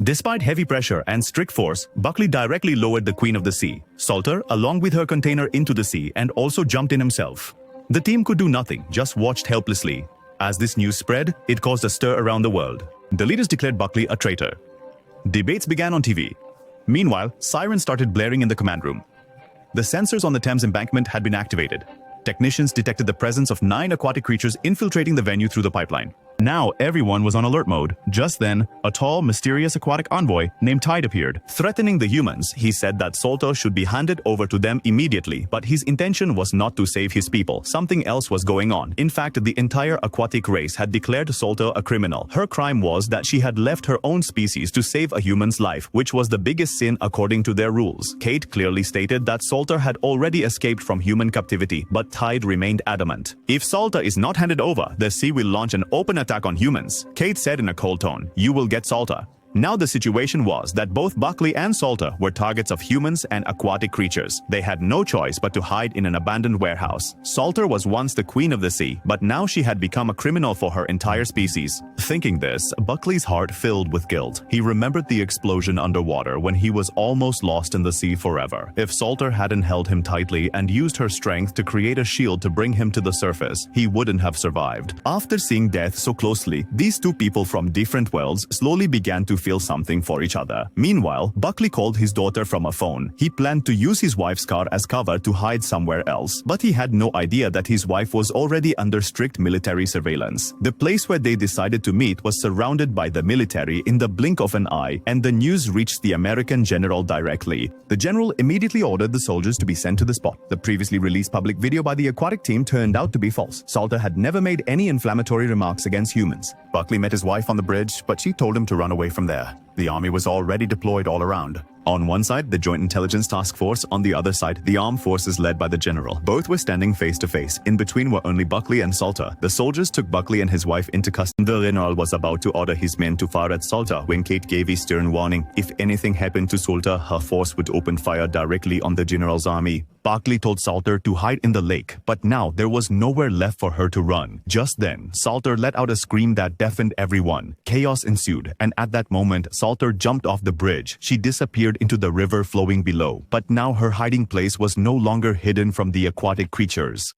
Despite heavy pressure and strict force, Buckley directly lowered the Queen of the Sea, Salter, along with her container into the sea and also jumped in himself. The team could do nothing, just watched helplessly. As this news spread, it caused a stir around the world. The leaders declared Buckley a traitor. Debates began on TV. Meanwhile, sirens started blaring in the command room. The sensors on the Thames embankment had been activated. Technicians detected the presence of 9 aquatic creatures infiltrating the venue through the pipeline. Now everyone was on alert mode. Just then, a tall, mysterious aquatic envoy named Tide appeared. Threatening the humans, he said that Salter should be handed over to them immediately, but his intention was not to save his people. Something else was going on. In fact, the entire aquatic race had declared Salter a criminal. Her crime was that she had left her own species to save a human's life, which was the biggest sin according to their rules. Kate clearly stated that Salter had already escaped from human captivity, but Tide remained adamant. If Salter is not handed over, the sea will launch an open attack on humans. Kate said in a cold tone, "You will get Salter." Now the situation was that both Buckley and Salter were targets of humans and aquatic creatures. They had no choice but to hide in an abandoned warehouse. Salter was once the queen of the sea, but now she had become a criminal for her entire species. Thinking this, Buckley's heart filled with guilt. He remembered the explosion underwater when he was almost lost in the sea forever. If Salter hadn't held him tightly and used her strength to create a shield to bring him to the surface, he wouldn't have survived. After seeing death so closely, these two people from different worlds slowly began to feel something for each other. Meanwhile, Buckley called his daughter from a phone. He planned to use his wife's car as cover to hide somewhere else, but he had no idea that his wife was already under strict military surveillance. The place where they decided to meet was surrounded by the military in the blink of an eye, and the news reached the American general directly. The general immediately ordered the soldiers to be sent to the spot. The previously released public video by the aquatic team turned out to be false. Salter had never made any inflammatory remarks against humans. Buckley met his wife on the bridge, but she told him to run away from there. The army was already deployed all around. On one side, the Joint Intelligence Task Force. On the other side, the armed forces led by the general. Both were standing face to face. In between were only Buckley and Salter. The soldiers took Buckley and his wife into custody. The general was about to order his men to fire at Salter when Kate gave a stern warning. If anything happened to Salter, her force would open fire directly on the general's army. Buckley told Salter to hide in the lake, but now there was nowhere left for her to run. Just then, Salter let out a scream that deafened everyone. Chaos ensued, and at that moment, Salter jumped off the bridge. She disappeared into the river flowing below, but now her hiding place was no longer hidden from the aquatic creatures.